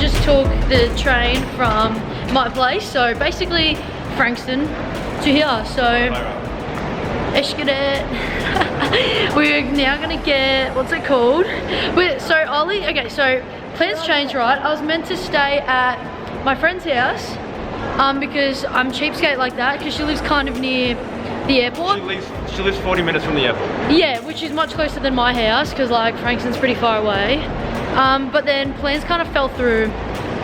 just took the train from my place, so basically Frankston to here. So we're now gonna get, what's it called? So Ollie, okay, so plans changed, right? I was meant to stay at my friend's house because I'm cheapskate like that, because she lives kind of near the airport. She lives 40 minutes from the airport. Yeah, which is much closer than my house, because like Frankston's pretty far away. But then plans kind of fell through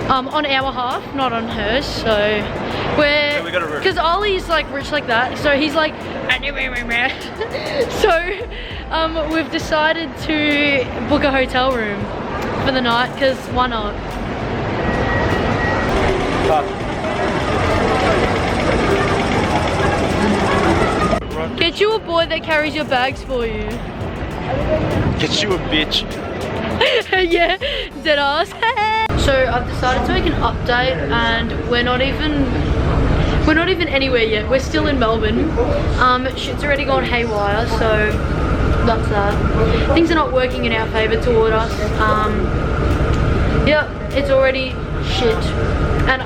on our half, not on hers. So we're, because Ollie's like rich like that, so he's like so we've decided to book a hotel room for the night, because why not? Get you a boy that carries your bags for you. Get you a bitch. Yeah, dead ass. So I've decided to make an update, and we're not even anywhere yet. We're still in Melbourne. Shit's already gone haywire, so that's that. Things are not working in our favour toward us. Yeah, it's already shit, and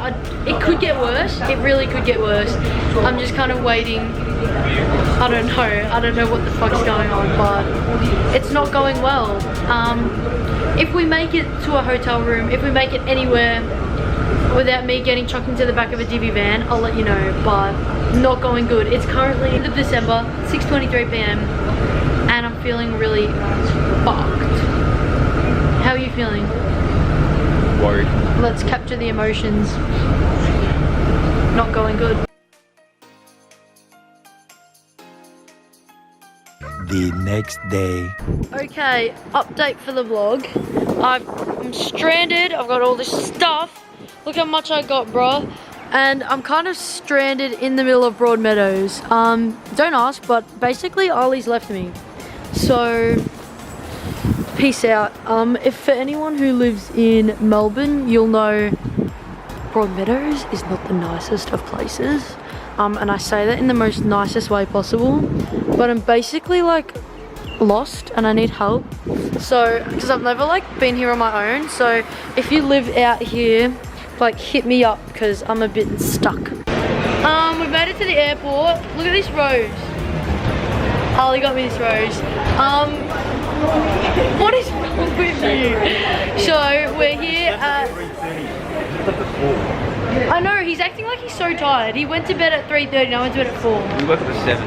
it could get worse. It really could get worse. I'm just kind of waiting. I don't know what the fuck's going on, but it's not going well. If we make it to a hotel room, if we make it anywhere without me getting chucked into the back of a divvy van, I'll let you know, but not going good. It's currently end of December, 6:23 p.m, and I'm feeling really fucked. How are you feeling? Worried. Let's capture the emotions. Not going good. The next day. Okay, update for the vlog. I'm stranded. I've got all this stuff. Look how much I got, bruh. And I'm kind of stranded in the middle of Broadmeadows. Don't ask, but basically Ollie's left me. So peace out. If for anyone who lives in Melbourne, you'll know Broadmeadows is not the nicest of places. And I say that in the most nicest way possible, but I'm basically like lost and I need help. So, because I've never like been here on my own, so if you live out here, like hit me up, because I'm a bit stuck. We've made it to the airport. Look at this rose. Ollie got me this rose. What is wrong with you? So we're here at, I know, he's acting like he's so tired. He went to bed at 3:30 and I went to bed at 4. We woke up at 7.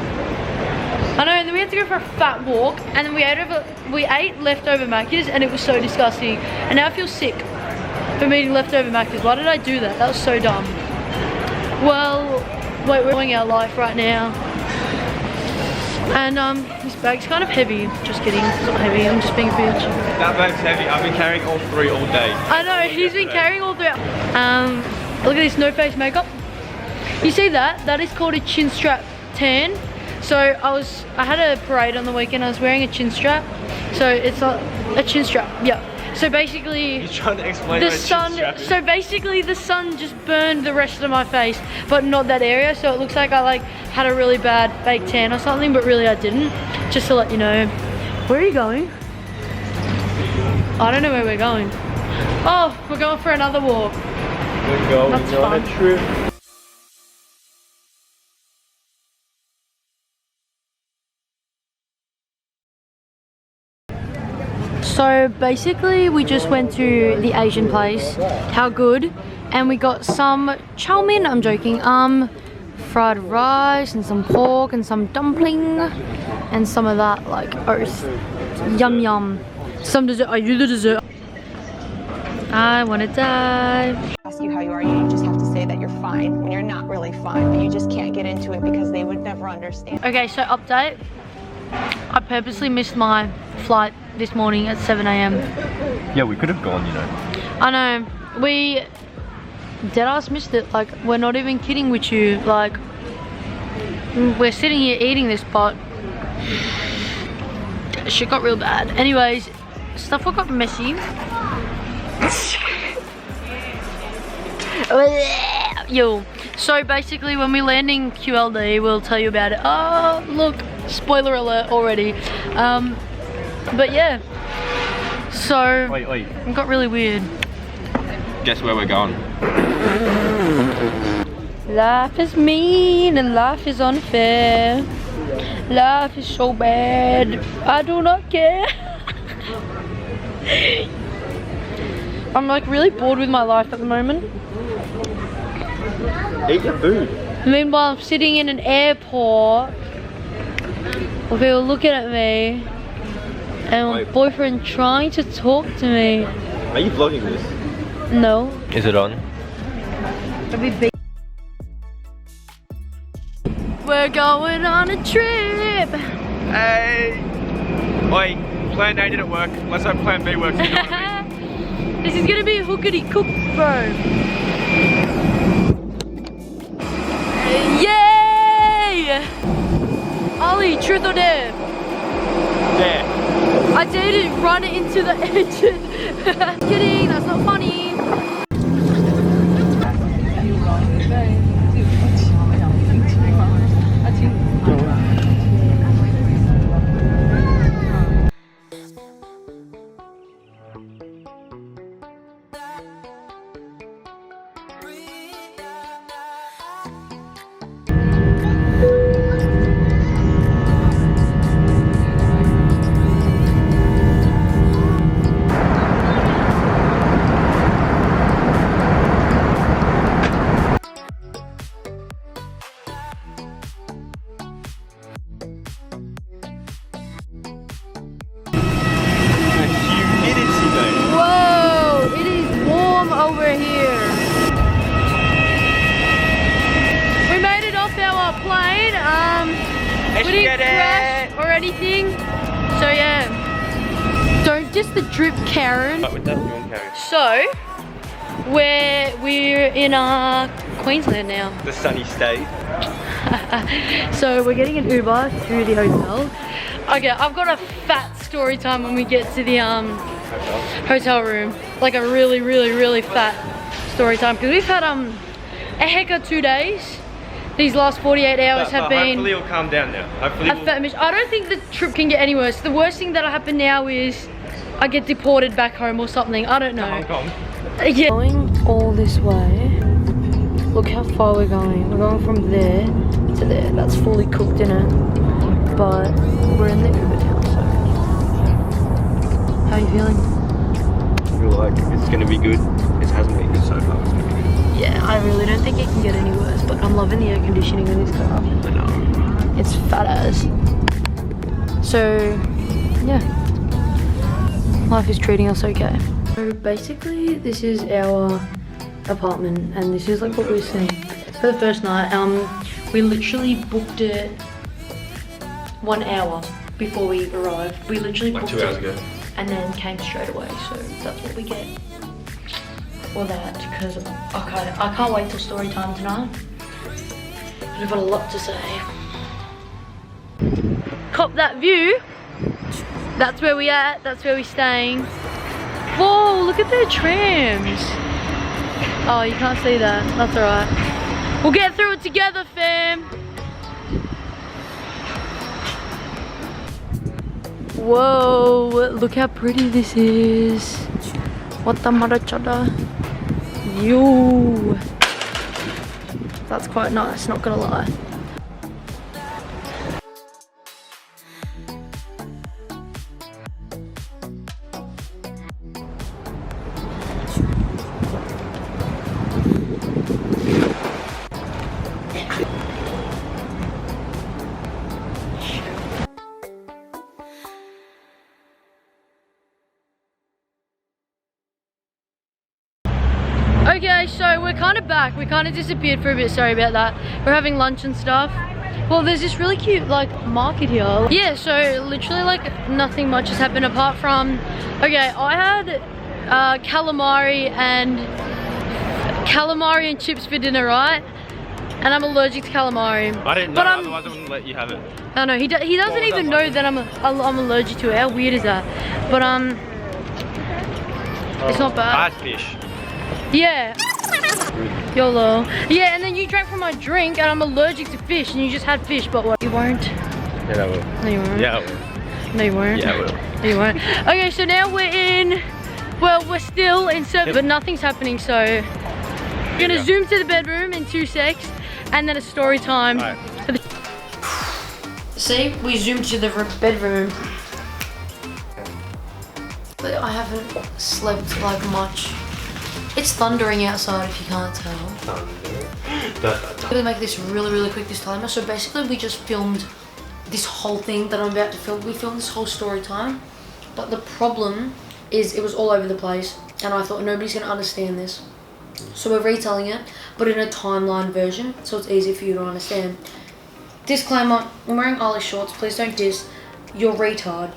I know, and then we had to go for a fat walk, and then we ate leftover Macca's, and it was so disgusting. And now I feel sick from eating leftover Macca's. Why did I do that? That was so dumb. Well, wait, we're living our life right now. And this bag's kind of heavy. Just kidding, it's not heavy, I'm just being a bitch. That bag's heavy. I've been carrying all 3 all day. I know, he's been carrying all 3. Look at this no face makeup. You see that? That is called a chin strap tan. So I had a parade on the weekend. I was wearing a chin strap. So it's not a chin strap. Yeah. So basically, You're trying to explain the sun. So basically, the sun just burned the rest of my face, but not that area. So it looks like I like had a really bad fake tan or something, but really I didn't. Just to let you know. Where are you going? I don't know where we're going. Oh, we're going for another walk. We're going That's on fun. a trip. So basically we just went to the Asian place. How good. And we got some chow mein, I'm joking, fried rice and some pork and some dumpling and some of that like oats. Yum yum. Some dessert. Are you the dessert? I wanna die. Ask you how you are, you just have to say that you're fine when you're not really fine, but you just can't get into it because they would never understand. Okay, so update. I purposely missed my flight this morning at 7 AM. Yeah, we could have gone, you know. I know, we deadass missed it. Like, we're not even kidding with you. Like, we're sitting here eating this, but shit got real bad. Anyways, stuff got messy. Yo, so basically when we land in QLD, we'll tell you about it. Oh, look, spoiler alert already. But yeah, so Wait. it got really weird. guess where we're going. Life is mean and life is unfair. Life is so bad, I do not care. I'm like really bored with my life at the moment. Eat your food. Meanwhile, I'm sitting in an airport with people looking at me and my boyfriend trying to talk to me. Are you vlogging this? No. Is it on? We're going on a trip. Hey! Oi, plan A didn't work. Let's hope plan B works. You know what I mean? This is gonna be hookity cook, bro. Yay! Ollie, truth or dare? There. I dare to run it into the engine. Kidding, that's not funny. Whoa, it is warm over here. We made it off our plane. We didn't crash or anything. So yeah, don't diss the drip, Karen. With that, you won't carry. So we're in Queensland now. The sunny state. So we're getting an Uber to the hotel. Okay, I've got a fat story time when we get to the hotel room. Like a really fat story time because we've had a heck of 2 days. These last 48 hours have been. Hopefully it'll calm down now. Hopefully. I don't think the trip can get any worse. The worst thing that'll happen now is I get deported back home or something. I don't know. Hong Kong. Yeah. Going all this way. Look how far we're going. We're going from there to there. That's fully cooked in it. But we're in the Uber now, so. How are you feeling? I feel like it's gonna be good. It hasn't been good so far. It's gonna be good. Yeah, I really don't think it can get any worse, but I'm loving the air conditioning in this car. I know. It's fat as. So, yeah. Life is treating us okay. So basically, this is our apartment, and this is like what we're seeing. For the first night, we literally booked it 1 hour before we arrived. We literally Like booked 2 hours it ago. and then came straight away. So that's what we get for that. Because I can't wait till story time tonight. We've got a lot to say. Cop that view. That's where we at. That's where we staying. Whoa! Look at their trams. Oh, you can't see that. That's alright. We'll get through it together, fam. Whoa, look how pretty this is. What the mother chada. Yo. That's quite nice, not gonna lie. Okay, so we're kind of back. We kind of disappeared for a bit, sorry about that. We're having lunch and stuff. Well, there's this really cute like market here. Yeah, so literally like nothing much has happened apart from, okay, I had calamari and chips for dinner, right? And I'm allergic to calamari. I didn't know, otherwise I wouldn't let you have it. I know, he doesn't even know that I'm allergic to it. How weird is that? But it's not bad. I had fish. Yeah. YOLO. Yeah, and then you drank from my drink and I'm allergic to fish and you just had fish, but what? You won't? Yeah, I will. No, you won't. Yeah, I will. No, you won't. Yeah, I will. No, you won't. Okay, so now we're in Well, we're still in service, but nothing's happening, so we're gonna zoom to the bedroom in 2 secs, and then a story time. Alright. See, we zoomed to the bedroom. But I haven't slept like much. It's thundering outside if you can't tell. I'm gonna make this really quick this time. So basically we just filmed this whole thing that I'm about to film. We filmed this whole story time, but the problem is it was all over the place, and I thought nobody's gonna understand this. So we're retelling it, but in a timeline version, so it's easy for you to understand. Disclaimer, I'm wearing Ollie shorts, please don't diss. You're retard.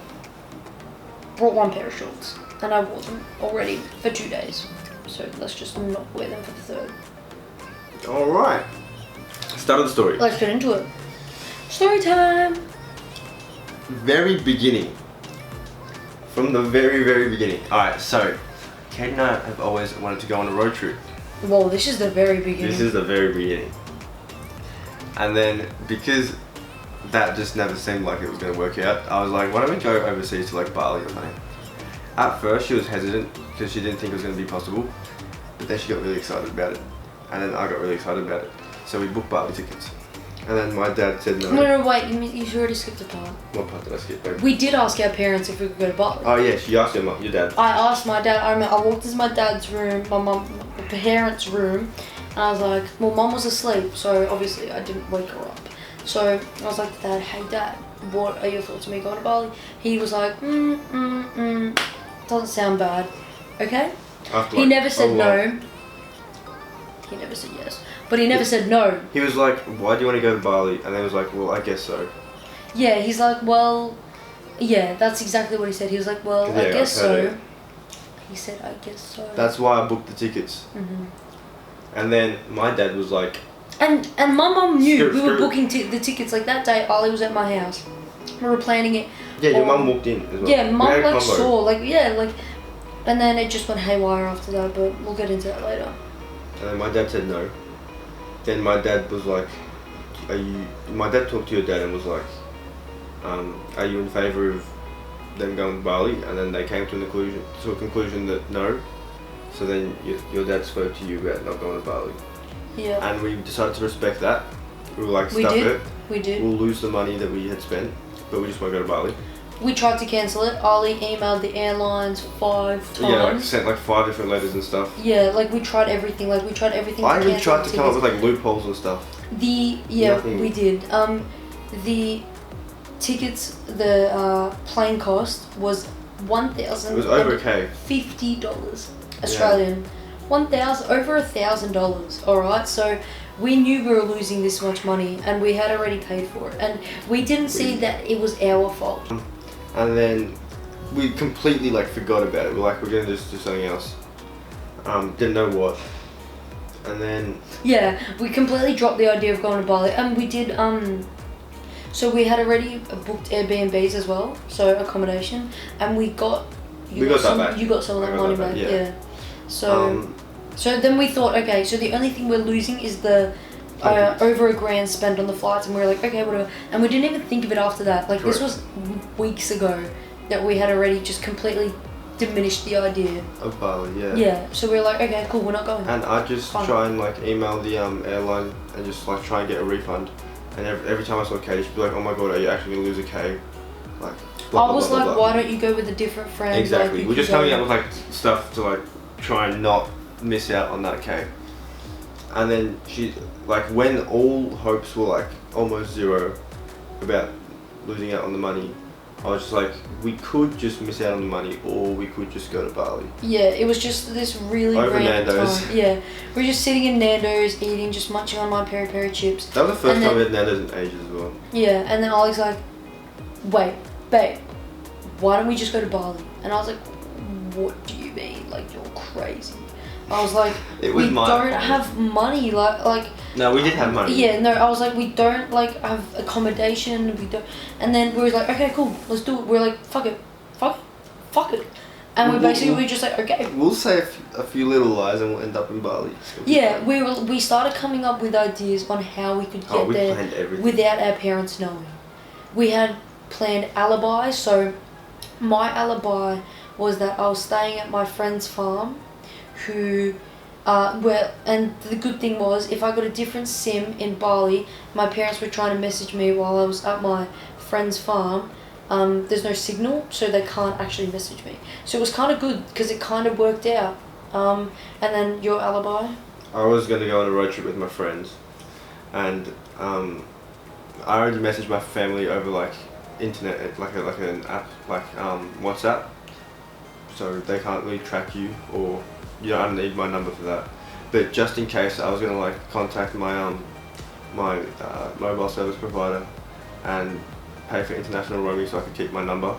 Brought 1 pair of shorts, and I wore them already for 2 days. So let's just not wear them for the 3rd. Alright. Start of the story. Let's get into it. Story time! Very beginning. From the very beginning. Alright, so Kate and I have always wanted to go on a road trip. Whoa, this is the very beginning. This is the very beginning. And then because that just never seemed like it was going to work out, I was like, why don't we go overseas to like Bali or something? At first she was hesitant because she didn't think it was going to be possible, but then she got really excited about it, and then I got really excited about it. So we booked Bali tickets, and then my dad said no. No, wait, you already skipped a part. What part did I skip, babe? We did ask our parents if we could go to Bali. Oh yeah, she asked your dad. I asked my dad, I remember I walked into my dad's room, my parents' room, and I was like, well, Mum was asleep, so obviously I didn't wake her up. So I was like, Dad, hey Dad, what are your thoughts on me going to Bali? He was like, doesn't sound bad, okay? After, He like, never said a no. lot. He never said yes, but he never said no. He was like, why do you want to go to Bali? And then he was like, well, I guess so. Yeah, he's like, well, yeah, that's exactly what he said. He was like, well, Yeah, I guess I've heard so. it. He said, I guess so. That's why I booked the tickets. And then my dad was like, And my mum knew we were Screw. booking the tickets. Like that day, Ollie was at my house. We were planning it. yeah, your all- mum walked in as well. Yeah, We mum had a like convo. saw, like yeah, like, and then it just went haywire after that. But we'll get into that later. And then my dad said no. Then my dad was like, my dad talked to your dad and was like, are you in favour of them going to Bali? And then they came to a conclusion that no. So then your dad spoke to you about not going to Bali. Yeah. And we decided to respect that. We were like, We stuff did. it. We did. We'll lose the money that we had spent, but we just want to go to Bali. We tried to cancel it. Ollie emailed the airlines 5 times. Yeah, like sent like 5 different letters and stuff. Yeah, like we tried everything. Like we tried everything. I to even cancel tried to the come up tickets. with like loopholes and stuff. Nothing. We did. The tickets, the plane cost was $1,050 It was over $1,000. Australian. Over $1,000. All right, so we knew we were losing this much money, and we had already paid for it, and we didn't see that it was our fault. And then we completely like forgot about it. We're like, we're gonna just do something else. Didn't know what. And then Yeah, we completely dropped the idea of going to Bali, and we did. So we had already booked Airbnbs as well, so accommodation, and we got. We got that some, back. You got some of I that got money that back, back, yeah. yeah. So then we thought, okay, so the only thing we're losing is the over $1,000 spent on the flights, and we were like, okay, whatever. And we didn't even think of it after that. Like this was weeks ago that we had already just completely diminished the idea. of Bali, yeah. Yeah. So we were like, okay, cool, we're not going. And I just Fine. try and like email the airline and just like try and get a refund. And every time I saw Kay, she'd be like, oh my god, are you actually gonna lose a K? Like. Blah, I blah, was blah, like, blah, blah. why don't you go with a different friend? Exactly. Like, We're just you coming go- up with like stuff to like try and not miss out on that K. And then she, like, when all hopes were like almost zero about losing out on the money, I was just like, we could just miss out on the money, or we could just go to Bali. Yeah, it was just this really Over random Nando's. time. Yeah, we were just sitting in Nando's eating, just munching on my peri chips. That was the first And time we then- had Nando's in ages as well. Yeah, and then Ollie's like, wait, babe, why don't we just go to Bali? And I was like, what do you mean? Like, you're crazy. I was like, It was we my don't fault. have money, like. No, we did have money. Yeah, no, I was like, we don't like have accommodation, we don't, and then we were like, okay, cool, let's do it. We're like, fuck it, and we basically were just like, okay. We'll say a few little lies and we'll end up in Bali. Yeah, we started coming up with ideas on how we could get we there planned everything. without our parents knowing. We had planned alibis, so my alibi was that I was staying at my friend's farm, who and the good thing was, if I got a different SIM in Bali, my parents were trying to message me while I was at my friend's farm. There's no signal, so they can't actually message me. So it was kind of good because it kind of worked out. And then your alibi? I was going to go on a road trip with my friends, and I already messaged my family over like internet, like an app, like WhatsApp, so they can't really track you, or I don't need my number for that. But just in case, I was going to like contact my my mobile service provider and pay for international roaming so I could keep my number,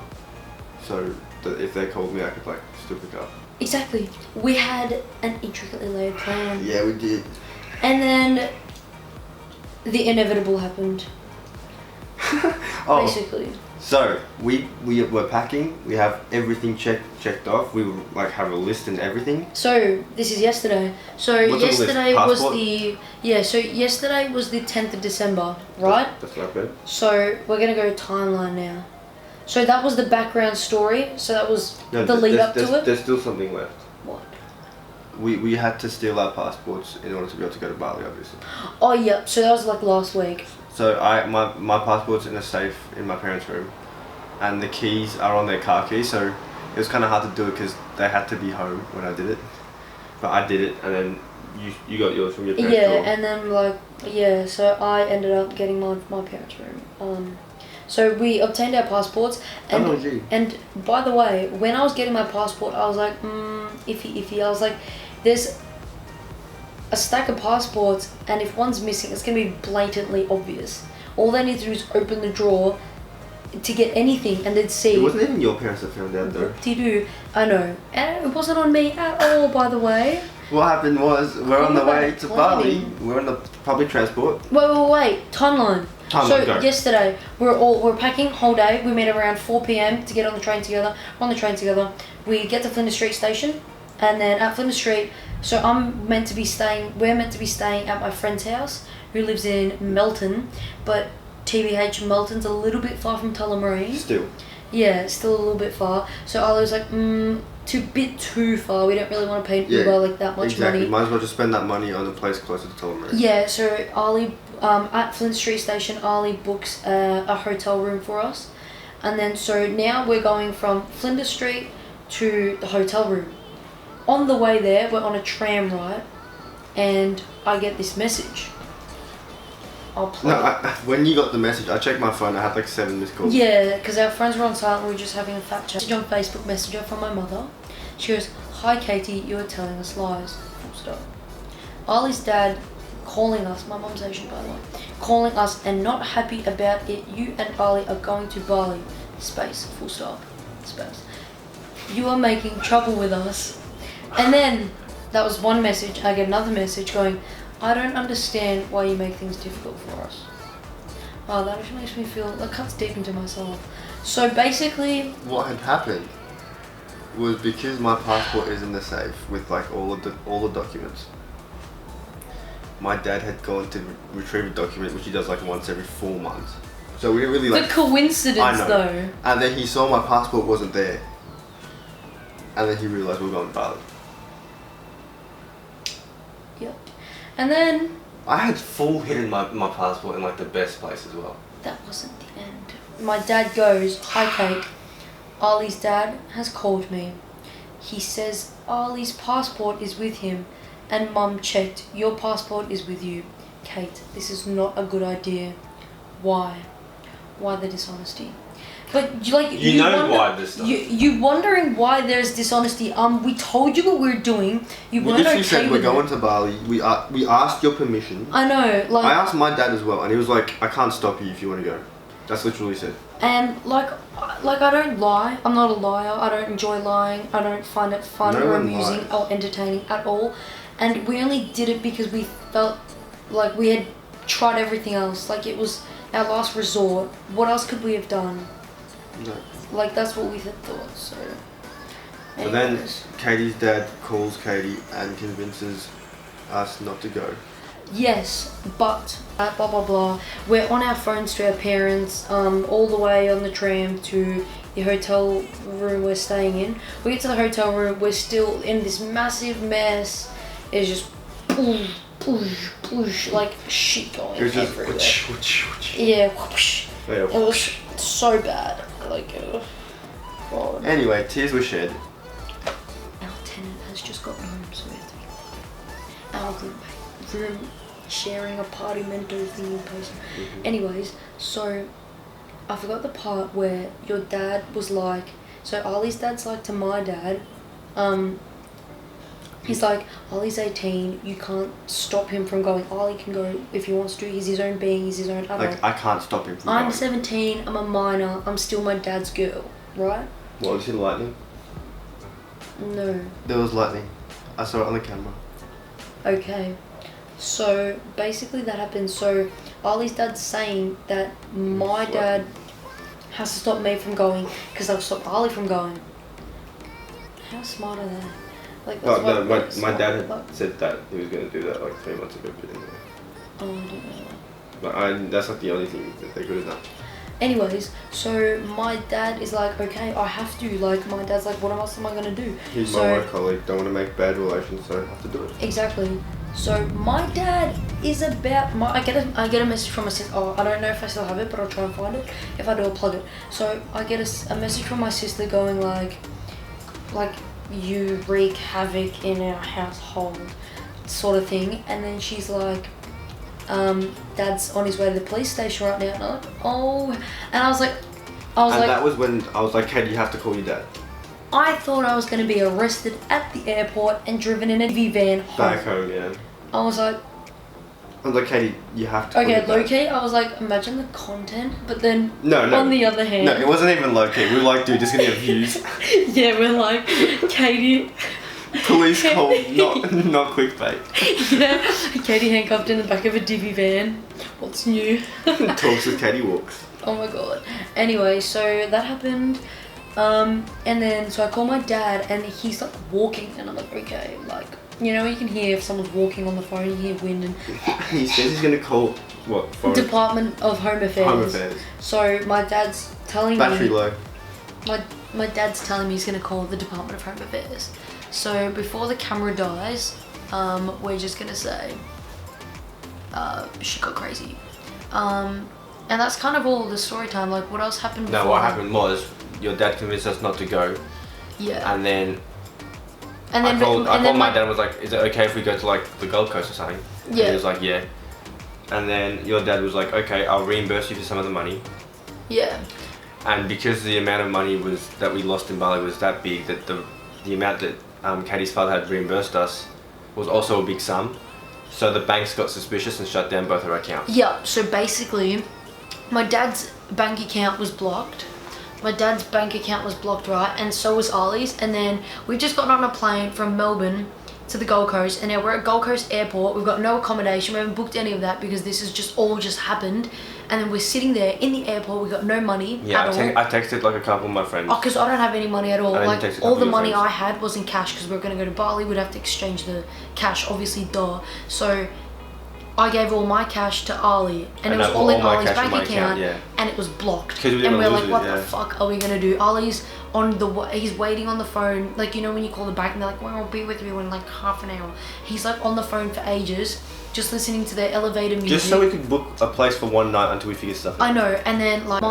so that if they called me I could like still pick up. Exactly. We had an intricately laid plan. Yeah, we did. And then the inevitable happened. Oh, basically. so we were packing. We have everything checked off. We like have a list and everything. So this is yesterday. So What's on the list? yesterday was Passport? So yesterday was the 10th of December, right? That's not bad. So we're gonna go timeline now. So that was the background story. So that was No, the lead up to it. There's still something left. What? We had to steal our passports in order to be able to go to Bali, obviously. Oh yeah. So that was like last week. So my passport's in a safe in my parents' room, and the keys are on their car keys. So it was kind of hard to do it because they had to be home when I did it. But I did it, and then you got yours from your parents' Yeah, drawer. and then so I ended up getting mine from my parents' room. So we obtained our passports, and Oh, gee. and by the way, when I was getting my passport, I was like, iffy. I was like, there's a stack of passports, and if one's missing, it's gonna be blatantly obvious. All they need to do is open the drawer to get anything, and they'd see. It wasn't even your parents that found out though. Do I know, and it wasn't on me at all, by the way. What happened was we're on the way to Bali. Planning. We're on the public transport. Wait. Timeline. So go. yesterday, we're packing whole day. We meet around 4 p.m. to get on the train together. We're on the train together. We get to Flinders Street station, and then at Flinders Street, so we're meant to be staying at my friend's house, who lives in Melton, but TBH, Melton's a little bit far from Tullamarine. Still. Yeah, it's still a little bit far. So I was like, too far. We don't really want to pay Uber like that much money. Might as well just spend that money on a place closer to Tullamarine. Yeah, so Ali, at Flint Street Station, Ali books a hotel room for us. And then, so now we're going from Flinders Street to the hotel room. On the way there, we're on a tram ride, and I get this message. I'll play. No, when you got the message, I checked my phone. I had like 7 missed calls. Yeah, because our friends were on silent. We were just having a fat chat. On Facebook Messenger from my mother. She goes, "Hi Katie, you are telling us lies." Full stop. Ali's dad calling us. My mum's Asian, by the way. Calling us and not happy about it. You and Ali are going to Bali. Space. Full stop. Space. You are making trouble with us. And then that was one message. I get another message going, "I don't understand why you make things difficult for us." Oh, that actually makes me feel, that cuts deep into my soul. So basically, What had happened was because my passport is in the safe with like all the documents. My dad had gone to retrieve a document, which he does like once every 4 months. So we didn't really like. the coincidence I know. though. And then he saw my passport wasn't there. And then he realised we were going to Bali. Yep. And then I had full hidden my passport in like the best place as well. that wasn't the end. My dad goes, "Hi Kate, Ali's dad has called me. He says Ali's passport is with him, and Mum checked. Your passport is with you. Kate, this is not a good idea. Why? Why the dishonesty?" But You know why this stuff. You wondering why there's dishonesty? We told you what we were doing. You We weren't literally okay said we're with going it. to Bali. We asked your permission. I know, like. I asked my dad as well, and he was like, "I can't stop you if you want to go." That's literally said. And like I don't lie. I'm not a liar. I don't enjoy lying. I don't find it fun No or one amusing lies. or entertaining at all. And we only did it because we felt like we had tried everything else. Like it was our last resort. What else could we have done? No. Like that's what we had thought. So. But then Anyways. Katie's dad calls Katie and convinces us not to go. Yes, but blah blah blah. We're on our phones to our parents, all the way on the tram to the hotel room we're staying in. We get to the hotel room, we're still in this massive mess. It's just push, like shit going It was just everywhere. yeah. Yeah, it was so bad. Like, God. Anyway, tears were shed. Our tenant has just gotten home, so we have to be our room sharing apartamento thing in person. Anyways, so I forgot the part where your dad was like, so Ali's dad's like to my dad, he's like, Ali's 18, you can't stop him from going. Ali can go if he wants to, he's his own being, he's his own adult. Like, I can't stop him from I'm going. 17, I'm a minor, I'm still my dad's girl, right? What, was it lightning? No. There was lightning. I saw it on the camera. Okay. So basically that happened. So Ali's dad's saying that my dad has to stop me from going because I'll stop Ali from going. How smart are they? Like, that's No, why my smart, dad had like, said that he was going to do that like 3 months ago, but anyway. oh, I don't know. But that's like the only thing that they could have done. Anyways, so my dad is like, okay, I have to. Like, my dad's like, what else am I gonna do? He's So- my work colleague, don't want to make bad relations, so I have to do it. Exactly. So my dad is about I get a message from my sister. Oh, I don't know if I still have it, but I'll try and find it. If I do, I'll plug it. So I get a message from my sister going like you wreak havoc in our household, sort of thing. And then she's like, Dad's on his way to the police station right now. And I'm like, oh, and I was like, That was when I was like, Kate, you have to call your dad. I thought I was going to be arrested at the airport and driven in a DV van home. Back home, yeah. I was like, Katie, you have to call your okay, dad. low key, I was like, imagine the content, but then No. on the other hand, No, it wasn't even low key. We were like, dude, just gonna get views. yeah, we're like, Katie, Police call, not clickbait. yeah, Katie handcuffed in the back of a divvy van. What's new? Talks with Katie walks. Oh my god. Anyway, so that happened, and then so I call my dad, and he's like walking, and I'm like, okay, like, you know, you can hear if someone's walking on the phone, you hear wind and. He says he's gonna call what? Foreign? Department of Home Affairs. Home Affairs. So my dad's telling Battery me. low. My dad's telling me he's gonna call the Department of Home Affairs. So before the camera dies, we're just gonna say, shit got crazy. And that's kind of all the story time. Like, what else happened before? No, what happened was your dad convinced us not to go, Yeah. and then I And then called and my then dad and was like, is it okay if we go to like the Gold Coast or something? And Yeah. he was like, yeah. And then your dad was like, okay, I'll reimburse you for some of the money. Yeah. And because the amount of money that we lost in Bali was that big, that the amount that Katie's father had reimbursed us was also a big sum. So the banks got suspicious and shut down both our accounts. Yeah. So basically, my dad's bank account was blocked. Right, and so was Ali's. And then we've just gotten on a plane from Melbourne to the Gold Coast, and now we're at Gold Coast Airport. We've got no accommodation. We haven't booked any of that because this has just all happened. And then we're sitting there in the airport. We've got no money Yeah, at all. I texted like a couple of my friends. Oh, because I don't have any money at all. I only Like, texted a all couple the of money friends. I had was in cash because we were going to go to Bali. We'd have to exchange the cash, obviously, duh. So I gave all my cash to Ali, and it was I put all in my Ali's cash in bank my account, yeah. and it was blocked. 'Cause we didn't And we're lose like, it, what yeah. the fuck are we gonna do? Ali's he's waiting on the phone, like, you know when you call the bank and they're like, well, I'll be with you in like half an hour. He's like on the phone for ages, just listening to their elevator music. Just so we could book a place for one night until we figure stuff out. I know, and then like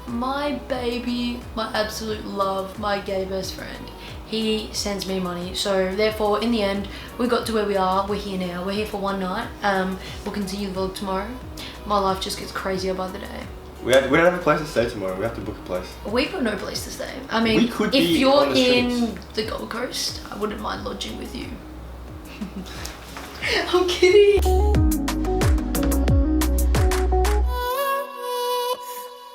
my baby, my absolute love, my gay best friend, he sends me money. So therefore, in the end, we got to where we are. We're here now. We're here for one night. We'll continue the vlog tomorrow. My life just gets crazier by the day. We don't have a place to stay tomorrow. We have to book a place. We've got no place to stay. I mean, We could if be you're on the in streets. the Gold Coast, I wouldn't mind lodging with you. I'm kidding.